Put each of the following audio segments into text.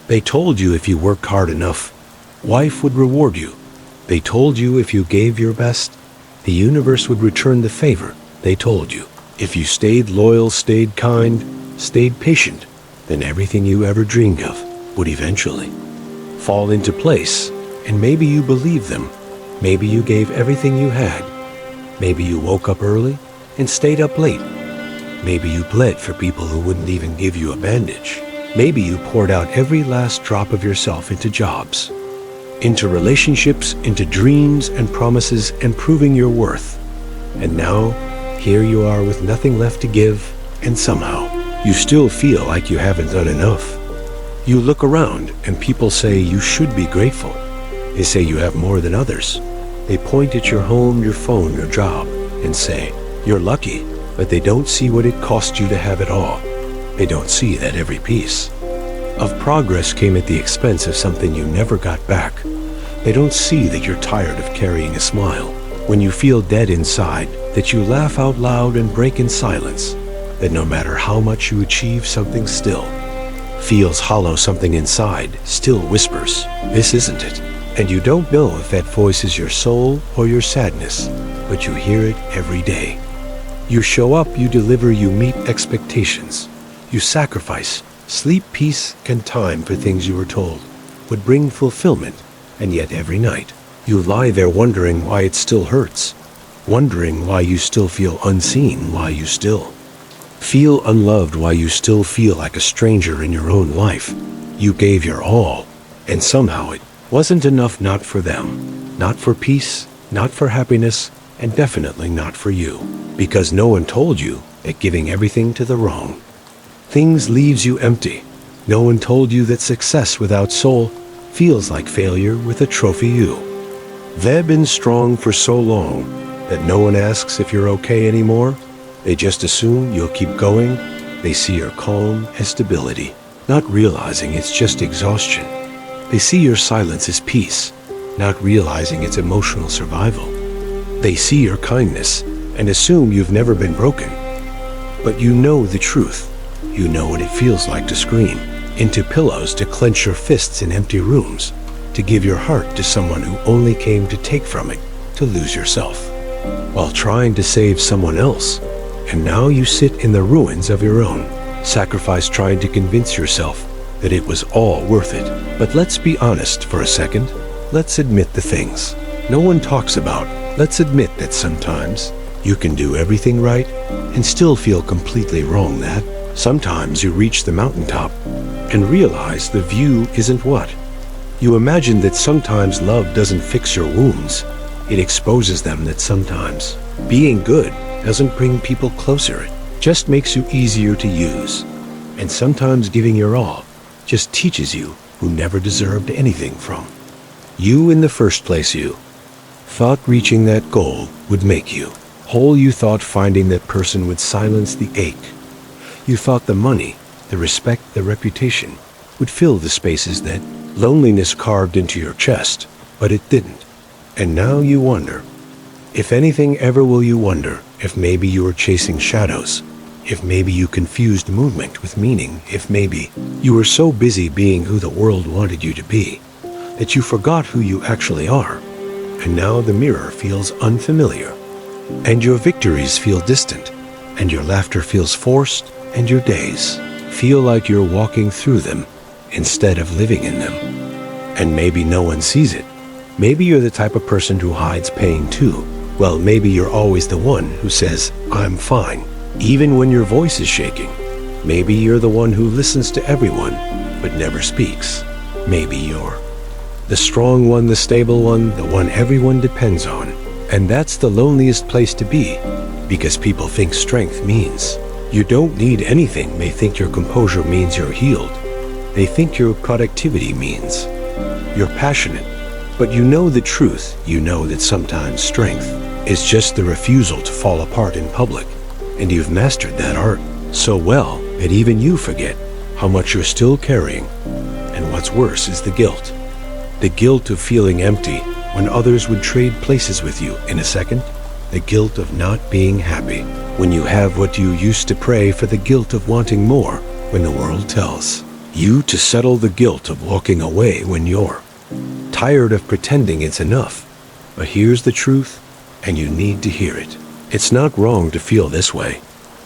They told you if you worked hard enough, life would reward you. They told you if you gave your best, the universe would return the favor. They told you if you stayed loyal, stayed kind, stayed patient, then everything you ever dreamed of would eventually fall into place. And maybe you believed them. Maybe you gave everything you had. Maybe you woke up early and stayed up late. Maybe you bled for people who wouldn't even give you a bandage. Maybe you poured out every last drop of yourself into jobs, into relationships, into dreams and promises and proving your worth. And now, here you are with nothing left to give, and somehow, you still feel like you haven't done enough. You look around and people say you should be grateful. They say you have more than others. They point at your home, your phone, your job, and say, you're lucky, but they don't see what it cost you to have it all. They don't see that every piece of progress came at the expense of something you never got back. They don't see that you're tired of carrying a smile when you feel dead inside, that you laugh out loud and break in silence, that no matter how much you achieve, something still feels hollow. Something inside still whispers, this isn't it. And you don't know if that voice is your soul or your sadness, but you hear it every day. You show up, you deliver, you meet expectations. You sacrifice sleep, peace, and time for things you were told would bring fulfillment, and yet every night you lie there wondering why it still hurts, wondering why you still feel unseen, why you still feel unloved, why you still feel like a stranger in your own life. You gave your all, and somehow it wasn't enough, not for them, not for peace, not for happiness, and definitely not for you, because no one told you that giving everything to the wrong things leaves you empty. No one told you that success without soul feels like failure with a trophy you. They've been strong for so long that no one asks if you're okay anymore. They just assume you'll keep going. They see your calm as stability, not realizing it's just exhaustion. They see your silence as peace, not realizing it's emotional survival. They see your kindness and assume you've never been broken. But you know the truth. You know what it feels like to scream into pillows, to clench your fists in empty rooms, to give your heart to someone who only came to take from it, to lose yourself while trying to save someone else. And now you sit in the ruins of your own sacrifice, trying to convince yourself that it was all worth it. But let's be honest for a second. Let's admit the things no one talks about. Let's admit that sometimes you can do everything right and still feel completely wrong. That sometimes you reach the mountaintop and realize the view isn't what you imagine. That sometimes love doesn't fix your wounds, it exposes them. That sometimes being good doesn't bring people closer, it just makes you easier to use. And sometimes giving your all just teaches you who never deserved anything from you in the first place. You thought reaching that goal would make you whole. You thought finding that person would silence the ache. You thought the money, the respect, the reputation would fill the spaces that loneliness carved into your chest, but it didn't. And now you wonder, if anything ever will you wonder, if maybe you were chasing shadows, if maybe you confused movement with meaning, if maybe you were so busy being who the world wanted you to be that you forgot who you actually are. And now the mirror feels unfamiliar, and your victories feel distant, and your laughter feels forced, and your days feel like you're walking through them instead of living in them. And maybe no one sees it. Maybe you're the type of person who hides pain too. Well, maybe you're always the one who says, I'm fine, even when your voice is shaking. Maybe you're the one who listens to everyone, but never speaks. Maybe you're the strong one, the stable one, the one everyone depends on. And that's the loneliest place to be, because people think strength means you don't need anything. They think your composure means you're healed. They think your productivity means you're passionate. But you know the truth. You know that sometimes strength is just the refusal to fall apart in public. And you've mastered that art so well that even you forget how much you're still carrying. And what's worse is the guilt. The guilt of feeling empty when others would trade places with you in a second. The guilt of not being happy when you have what you used to pray for. The guilt of wanting more when the world tells You to settle the guilt of walking away when you're tired of pretending it's enough. But here's the truth, and you need to hear it. It's not wrong to feel this way.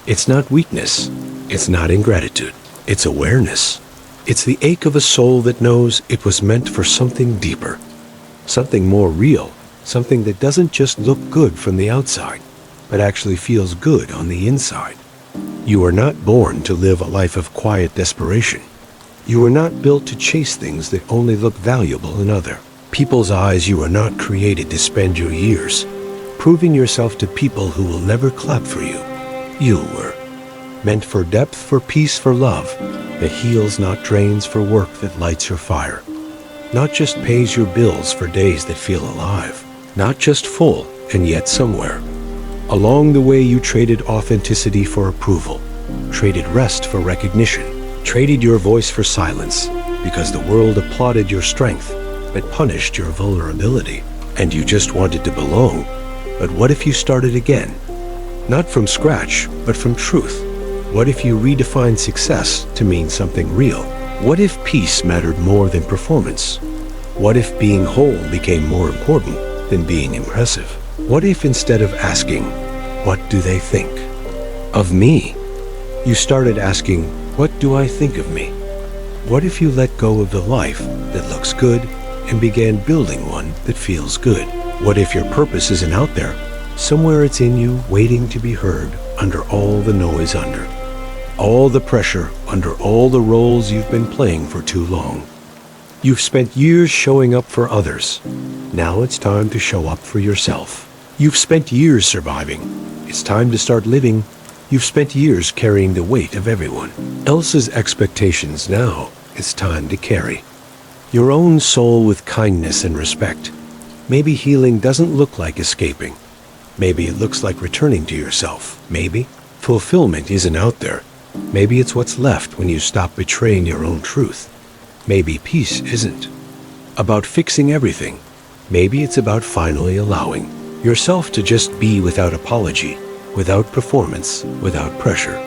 It's not weakness. It's not ingratitude. It's awareness. It's the ache of a soul that knows it was meant for something deeper, something more real, something that doesn't just look good from the outside, but actually feels good on the inside. You are not born to live a life of quiet desperation. You are not built to chase things that only look valuable in other people's eyes. You are not created to spend your years proving yourself to people who will never clap for you. You were meant for depth, for peace, for love that heals, not drains, for work that lights your fire, not just pays your bills, for days that feel alive, not just full and yet somewhere. Along the way you traded authenticity for approval, traded rest for recognition, traded your voice for silence, because the world applauded your strength but punished your vulnerability, and you just wanted to belong. But what if you started again? Not from scratch, but from truth. What if you redefined success to mean something real? What if peace mattered more than performance? What if being whole became more important than being impressive? What if instead of asking, "What do they think of me?" you started asking, "What do I think of me?" What if you let go of the life that looks good and began building one that feels good? What if your purpose isn't out there? Somewhere it's in you, waiting to be heard, under all the noise, under all the pressure, under all the roles you've been playing for too long. You've spent years showing up for others. Now it's time to show up for yourself. You've spent years surviving. It's time to start living. You've spent years carrying the weight of everyone else's expectations. Now it's time to carry your own soul with kindness and respect. Maybe healing doesn't look like escaping. Maybe it looks like returning to yourself. Maybe fulfillment isn't out there. Maybe it's what's left when you stop betraying your own truth. Maybe peace isn't about fixing everything. Maybe it's about finally allowing yourself to just be, without apology, without performance, without pressure.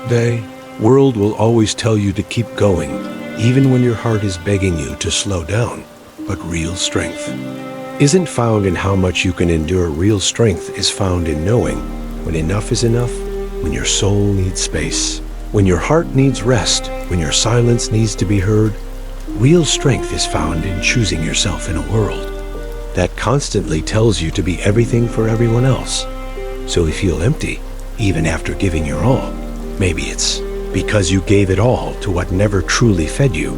The world will always tell you to keep going, even when your heart is begging you to slow down. But real strength isn't found in how much you can endure. Real strength is found in knowing when enough is enough, when your soul needs space, when your heart needs rest, when your silence needs to be heard. Real strength is found in choosing yourself in a world that constantly tells you to be everything for everyone else. So if you feel empty, even after giving your all, maybe it's because you gave it all to what never truly fed you.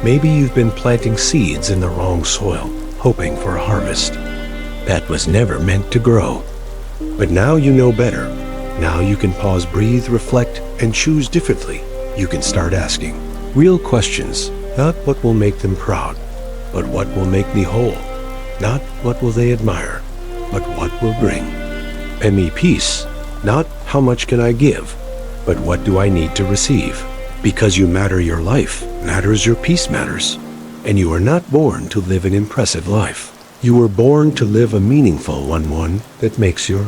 Maybe you've been planting seeds in the wrong soil, hoping for a harvest that was never meant to grow. But now you know better. Now you can pause, breathe, reflect, and choose differently. You can start asking real questions, not what will make them proud, but what will make me whole. Not what will they admire, but what will bring me peace. Not how much can I give, but what do I need to receive? Because you matter, your life matters, your peace matters. And you are not born to live an impressive life. You were born to live a meaningful one that makes your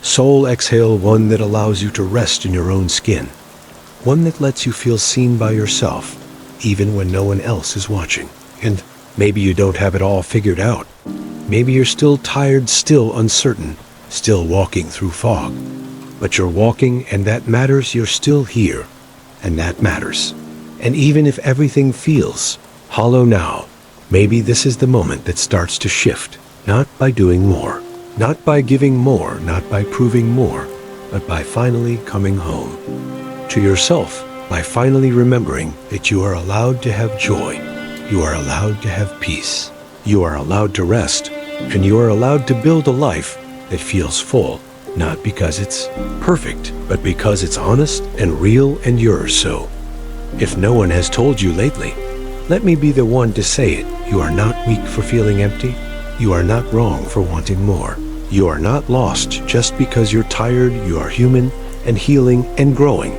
soul exhale, one that allows you to rest in your own skin, one that lets you feel seen by yourself, even when no one else is watching. And maybe you don't have it all figured out. Maybe you're still tired, still uncertain, still walking through fog. But you're walking, and that matters. You're still here, and that matters. And even if everything feels hollow now, maybe this is the moment that starts to shift, not by doing more, not by giving more, not by proving more, but by finally coming home to yourself, by finally remembering that you are allowed to have joy, you are allowed to have peace, you are allowed to rest, and you are allowed to build a life that feels full, not because it's perfect, but because it's honest and real and yours. So, if no one has told you lately, let me be the one to say it. You are not weak for feeling empty. You are not wrong for wanting more. You are not lost just because you're tired. You are human and healing and growing.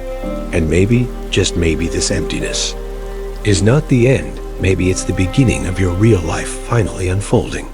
And maybe, just maybe, this emptiness is not the end. Maybe it's the beginning of your real life finally unfolding.